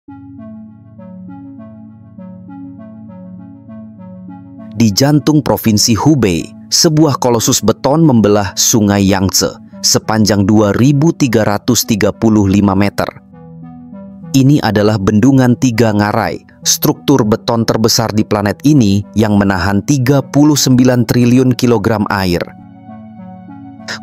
Di jantung Provinsi Hubei, sebuah kolosus beton membelah Sungai Yangtze sepanjang 2.335 meter. Ini adalah bendungan Tiga Ngarai, struktur beton terbesar di planet ini yang menahan 39 triliun kilogram air.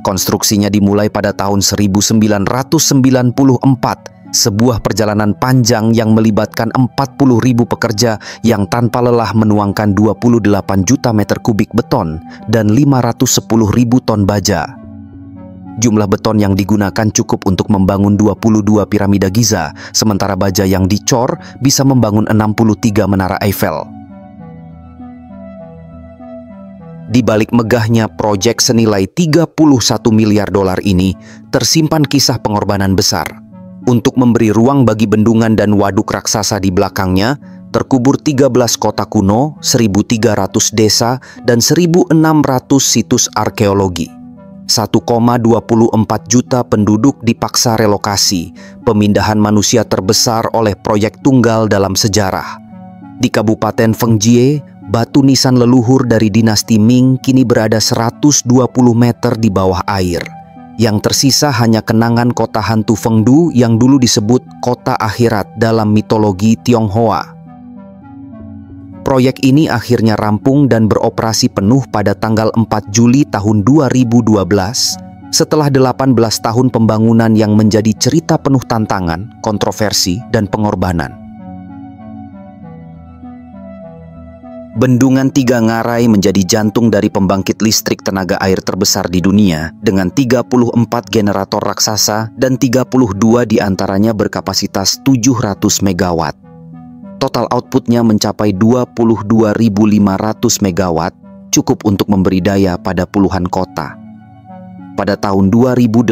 Konstruksinya dimulai pada tahun 1994, sebuah perjalanan panjang yang melibatkan 40.000 pekerja yang tanpa lelah menuangkan 28 juta meter kubik beton dan 510.000 ton baja. Jumlah beton yang digunakan cukup untuk membangun 22 piramida Giza, sementara baja yang dicor bisa membangun 63 menara Eiffel. Di balik megahnya proyek senilai 31 miliar dolar ini, tersimpan kisah pengorbanan besar. Untuk memberi ruang bagi bendungan dan waduk raksasa di belakangnya, terkubur 13 kota kuno, 1.300 desa, dan 1.600 situs arkeologi. 1,24 juta penduduk dipaksa relokasi, pemindahan manusia terbesar oleh proyek tunggal dalam sejarah. Di Kabupaten Fengjie, batu nisan leluhur dari dinasti Ming kini berada 120 meter di bawah air. Yang tersisa hanya kenangan kota hantu Fengdu yang dulu disebut kota akhirat dalam mitologi Tionghoa. Proyek ini akhirnya rampung dan beroperasi penuh pada tanggal 4 Juli tahun 2012 setelah 18 tahun pembangunan yang menjadi cerita penuh tantangan, kontroversi, dan pengorbanan. Bendungan Tiga Ngarai menjadi jantung dari pembangkit listrik tenaga air terbesar di dunia dengan 34 generator raksasa dan 32 diantaranya berkapasitas 700 megawatt. Total outputnya mencapai 22.500 megawatt, cukup untuk memberi daya pada puluhan kota. Pada tahun 2018,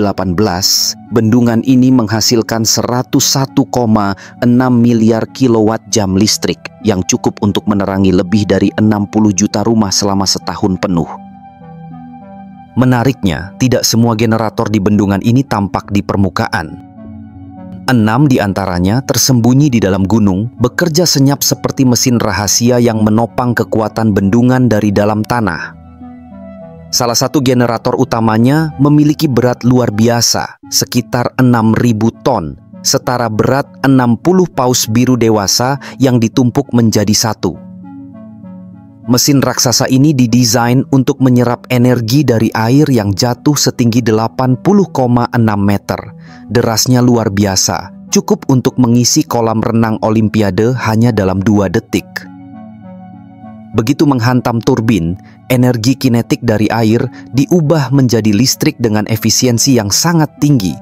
bendungan ini menghasilkan 101,6 miliar kilowatt jam listrik yang cukup untuk menerangi lebih dari 60 juta rumah selama setahun penuh. Menariknya, tidak semua generator di bendungan ini tampak di permukaan. 6 diantaranya tersembunyi di dalam gunung, bekerja senyap seperti mesin rahasia yang menopang kekuatan bendungan dari dalam tanah. Salah satu generator utamanya memiliki berat luar biasa, sekitar 6.000 ton, setara berat 60 paus biru dewasa yang ditumpuk menjadi satu. Mesin raksasa ini didesain untuk menyerap energi dari air yang jatuh setinggi 80,6 meter. Derasnya luar biasa, cukup untuk mengisi kolam renang Olimpiade hanya dalam 2 detik. Begitu menghantam turbin, energi kinetik dari air diubah menjadi listrik dengan efisiensi yang sangat tinggi.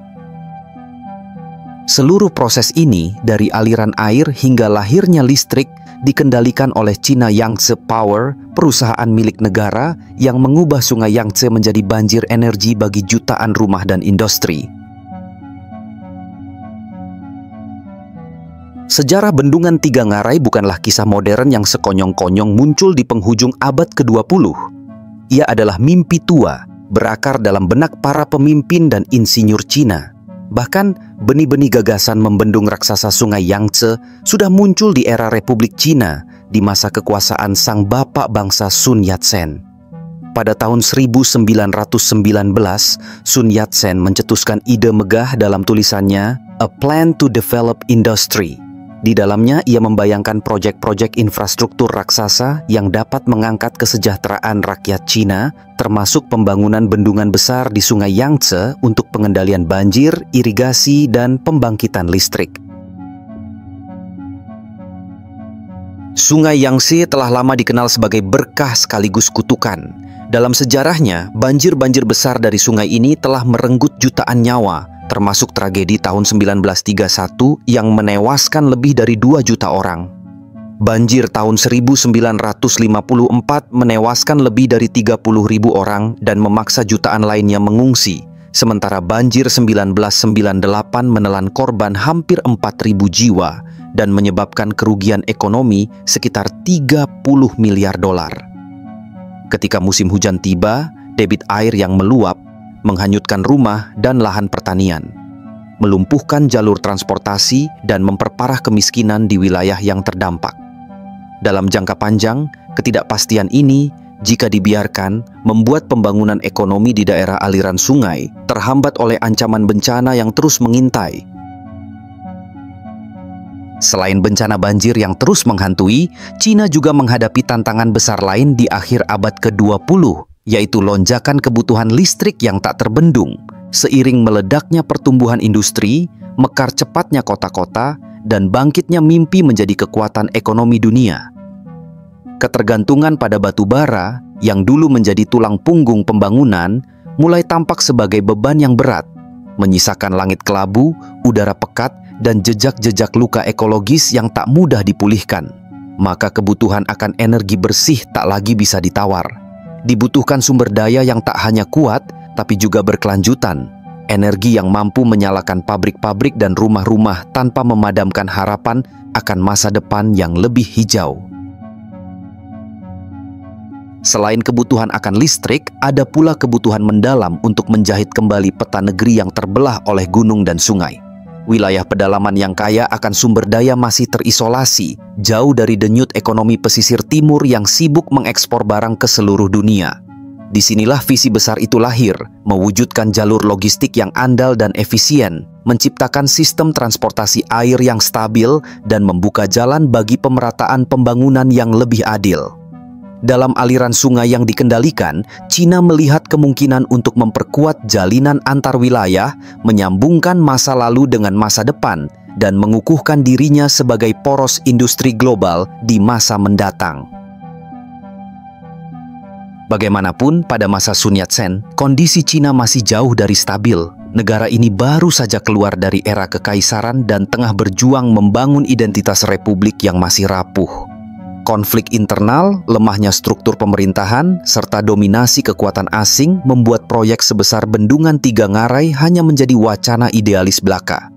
Seluruh proses ini, dari aliran air hingga lahirnya listrik, dikendalikan oleh China Yangtze Power, perusahaan milik negara yang mengubah Sungai Yangtze menjadi banjir energi bagi jutaan rumah dan industri. Sejarah bendungan Tiga Ngarai bukanlah kisah modern yang sekonyong-konyong muncul di penghujung abad ke-20. Ia adalah mimpi tua, berakar dalam benak para pemimpin dan insinyur Cina. Bahkan, benih-benih gagasan membendung raksasa Sungai Yangtze sudah muncul di era Republik Cina di masa kekuasaan sang bapak bangsa Sun Yat-sen. Pada tahun 1919, Sun Yat-sen mencetuskan ide megah dalam tulisannya A Plan to Develop Industry. Di dalamnya, ia membayangkan proyek-proyek infrastruktur raksasa yang dapat mengangkat kesejahteraan rakyat Cina, termasuk pembangunan bendungan besar di Sungai Yangtze untuk pengendalian banjir, irigasi, dan pembangkitan listrik. Sungai Yangtze telah lama dikenal sebagai berkah sekaligus kutukan. Dalam sejarahnya, banjir-banjir besar dari sungai ini telah merenggut jutaan nyawa, termasuk tragedi tahun 1931 yang menewaskan lebih dari 2 juta orang. Banjir tahun 1954 menewaskan lebih dari 30.000 orang dan memaksa jutaan lainnya mengungsi, sementara banjir 1998 menelan korban hampir 4.000 jiwa dan menyebabkan kerugian ekonomi sekitar 30 miliar dolar. Ketika musim hujan tiba, debit air yang meluap menghanyutkan rumah dan lahan pertanian. melumpuhkan jalur transportasi, dan memperparah kemiskinan di wilayah yang terdampak. Dalam jangka panjang, ketidakpastian ini, jika dibiarkan, membuat pembangunan ekonomi di daerah aliran sungai terhambat oleh ancaman bencana yang terus mengintai. Selain bencana banjir yang terus menghantui, Cina juga menghadapi tantangan besar lain di akhir abad ke-20, yaitu lonjakan kebutuhan listrik yang tak terbendung. Seiring meledaknya pertumbuhan industri, mekar cepatnya kota-kota, dan bangkitnya mimpi menjadi kekuatan ekonomi dunia. Ketergantungan pada batu bara, yang dulu menjadi tulang punggung pembangunan, mulai tampak sebagai beban yang berat, menyisakan langit kelabu, udara pekat, dan jejak-jejak luka ekologis yang tak mudah dipulihkan. Maka kebutuhan akan energi bersih tak lagi bisa ditawar. Dibutuhkan sumber daya yang tak hanya kuat, tapi juga berkelanjutan. Energi yang mampu menyalakan pabrik-pabrik dan rumah-rumah tanpa memadamkan harapan akan masa depan yang lebih hijau. Selain kebutuhan akan listrik, ada pula kebutuhan mendalam untuk menjahit kembali peta negeri yang terbelah oleh gunung dan sungai. Wilayah pedalaman yang kaya akan sumber daya masih terisolasi, jauh dari denyut ekonomi pesisir timur yang sibuk mengekspor barang ke seluruh dunia. Disinilah visi besar itu lahir, mewujudkan jalur logistik yang andal dan efisien, menciptakan sistem transportasi air yang stabil, dan membuka jalan bagi pemerataan pembangunan yang lebih adil. Dalam aliran sungai yang dikendalikan, Cina melihat kemungkinan untuk memperkuat jalinan antar wilayah, menyambungkan masa lalu dengan masa depan, dan mengukuhkan dirinya sebagai poros industri global di masa mendatang. Bagaimanapun, pada masa Sun Yat-sen, kondisi Cina masih jauh dari stabil. Negara ini baru saja keluar dari era kekaisaran dan tengah berjuang membangun identitas republik yang masih rapuh. Konflik internal, lemahnya struktur pemerintahan, serta dominasi kekuatan asing membuat proyek sebesar Bendungan Tiga Ngarai hanya menjadi wacana idealis belaka.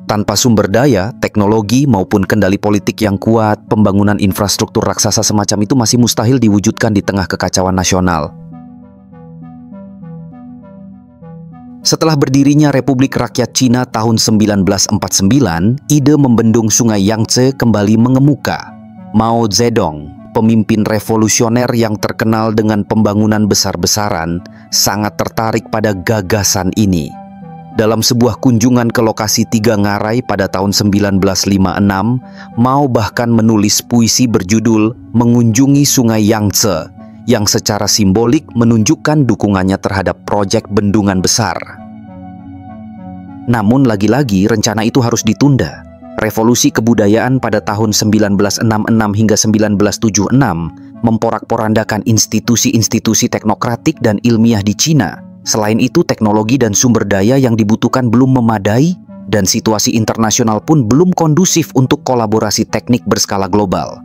Tanpa sumber daya, teknologi, maupun kendali politik yang kuat, pembangunan infrastruktur raksasa semacam itu masih mustahil diwujudkan di tengah kekacauan nasional. Setelah berdirinya Republik Rakyat Cina tahun 1949, ide membendung Sungai Yangtze kembali mengemuka. Mao Zedong, pemimpin revolusioner yang terkenal dengan pembangunan besar-besaran, sangat tertarik pada gagasan ini. Dalam sebuah kunjungan ke lokasi Tiga Ngarai pada tahun 1956, Mao bahkan menulis puisi berjudul Mengunjungi Sungai Yangtze, yang secara simbolik menunjukkan dukungannya terhadap proyek bendungan besar. Namun lagi-lagi rencana itu harus ditunda. Revolusi kebudayaan pada tahun 1966 hingga 1976 memporak-porandakan institusi-institusi teknokratik dan ilmiah di Cina. Selain itu, teknologi dan sumber daya yang dibutuhkan belum memadai, dan situasi internasional pun belum kondusif untuk kolaborasi teknik berskala global.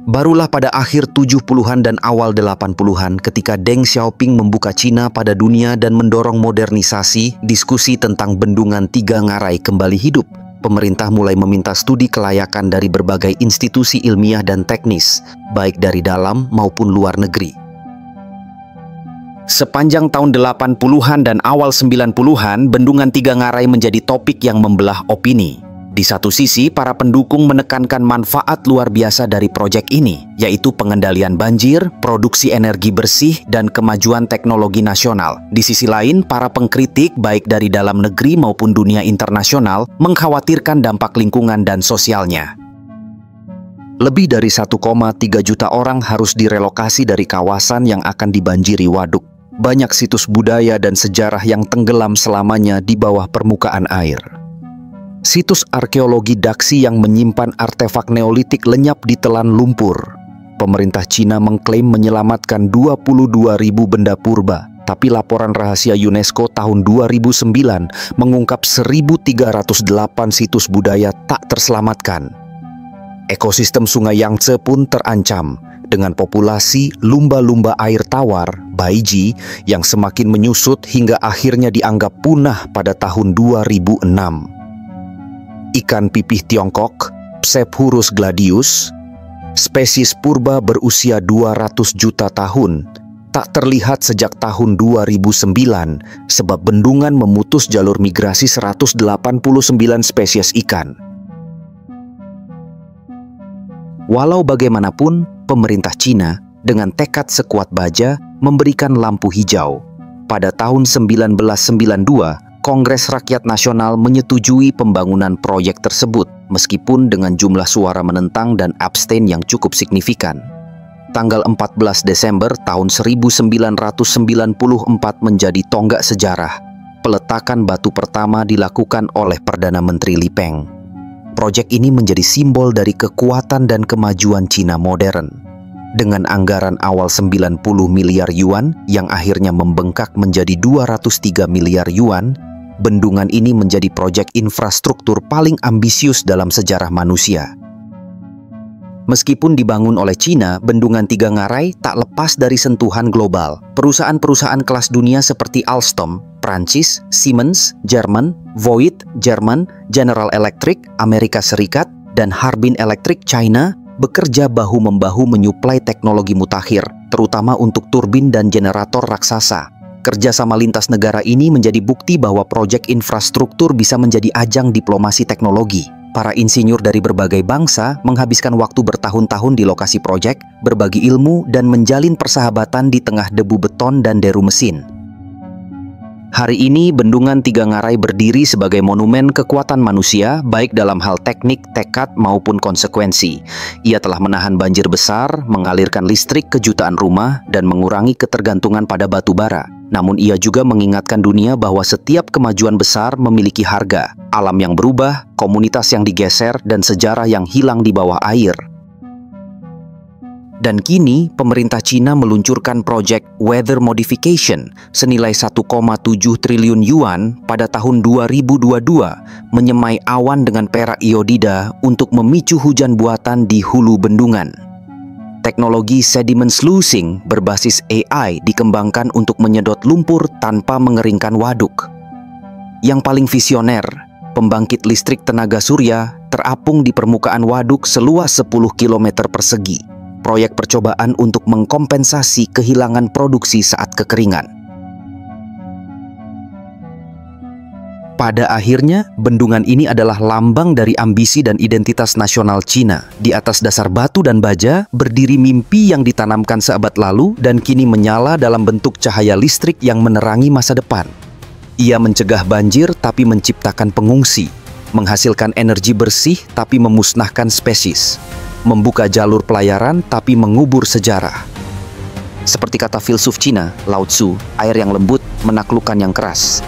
Barulah pada akhir 70-an dan awal 80-an ketika Deng Xiaoping membuka Cina pada dunia dan mendorong modernisasi, diskusi tentang Bendungan Tiga Ngarai kembali hidup. Pemerintah mulai meminta studi kelayakan dari berbagai institusi ilmiah dan teknis, baik dari dalam maupun luar negeri. Sepanjang tahun 80-an dan awal 90-an, Bendungan Tiga Ngarai menjadi topik yang membelah opini. Di satu sisi, para pendukung menekankan manfaat luar biasa dari proyek ini, yaitu pengendalian banjir, produksi energi bersih, dan kemajuan teknologi nasional. Di sisi lain, para pengkritik baik dari dalam negeri maupun dunia internasional mengkhawatirkan dampak lingkungan dan sosialnya. Lebih dari 1,3 juta orang harus direlokasi dari kawasan yang akan dibanjiri waduk. Banyak situs budaya dan sejarah yang tenggelam selamanya di bawah permukaan air. Situs arkeologi Daxi yang menyimpan artefak Neolitik lenyap di telan lumpur. Pemerintah Cina mengklaim menyelamatkan 22.000 benda purba, tapi laporan rahasia UNESCO tahun 2009 mengungkap 1.308 situs budaya tak terselamatkan. Ekosistem Sungai Yangtze pun terancam dengan populasi lumba-lumba air tawar, baiji, yang semakin menyusut hingga akhirnya dianggap punah pada tahun 2006. Ikan pipih Tiongkok, Psephurus gladius, spesies purba berusia 200 juta tahun, tak terlihat sejak tahun 2009 sebab bendungan memutus jalur migrasi 189 spesies ikan. Walau bagaimanapun, pemerintah Cina dengan tekad sekuat baja memberikan lampu hijau. Pada tahun 1992, Kongres Rakyat Nasional menyetujui pembangunan proyek tersebut, meskipun dengan jumlah suara menentang dan abstain yang cukup signifikan. Tanggal 14 Desember tahun 1994 menjadi tonggak sejarah. Peletakan batu pertama dilakukan oleh Perdana Menteri Li Peng. Proyek ini menjadi simbol dari kekuatan dan kemajuan Cina modern. Dengan anggaran awal 90 miliar yuan yang akhirnya membengkak menjadi 203 miliar yuan, bendungan ini menjadi proyek infrastruktur paling ambisius dalam sejarah manusia. Meskipun dibangun oleh Cina, Bendungan Tiga Ngarai tak lepas dari sentuhan global. Perusahaan-perusahaan kelas dunia seperti Alstom, Prancis, Siemens, Jerman, Voith, Jerman, General Electric, Amerika Serikat, dan Harbin Electric, China, bekerja bahu-membahu menyuplai teknologi mutakhir, terutama untuk turbin dan generator raksasa. Kerjasama lintas negara ini menjadi bukti bahwa proyek infrastruktur bisa menjadi ajang diplomasi teknologi. Para insinyur dari berbagai bangsa menghabiskan waktu bertahun-tahun di lokasi proyek, berbagi ilmu, dan menjalin persahabatan di tengah debu beton dan deru mesin. Hari ini, Bendungan Tiga Ngarai berdiri sebagai monumen kekuatan manusia, baik dalam hal teknik, tekad, maupun konsekuensi. Ia telah menahan banjir besar, mengalirkan listrik ke jutaan rumah, dan mengurangi ketergantungan pada batu bara. Namun ia juga mengingatkan dunia bahwa setiap kemajuan besar memiliki harga, alam yang berubah, komunitas yang digeser, dan sejarah yang hilang di bawah air. Dan kini, pemerintah Cina meluncurkan proyek Weather Modification senilai 1,7 triliun yuan pada tahun 2022, menyemai awan dengan perak iodida untuk memicu hujan buatan di hulu bendungan. Teknologi sediment sluicing berbasis AI dikembangkan untuk menyedot lumpur tanpa mengeringkan waduk. Yang paling visioner, pembangkit listrik tenaga surya terapung di permukaan waduk seluas 10 km persegi. Proyek percobaan untuk mengkompensasi kehilangan produksi saat kekeringan. Pada akhirnya, bendungan ini adalah lambang dari ambisi dan identitas nasional Cina. Di atas dasar batu dan baja, berdiri mimpi yang ditanamkan seabad lalu dan kini menyala dalam bentuk cahaya listrik yang menerangi masa depan. Ia mencegah banjir tapi menciptakan pengungsi, menghasilkan energi bersih tapi memusnahkan spesies, membuka jalur pelayaran tapi mengubur sejarah. Seperti kata filsuf Cina, Lao Tzu, air yang lembut menaklukkan yang keras.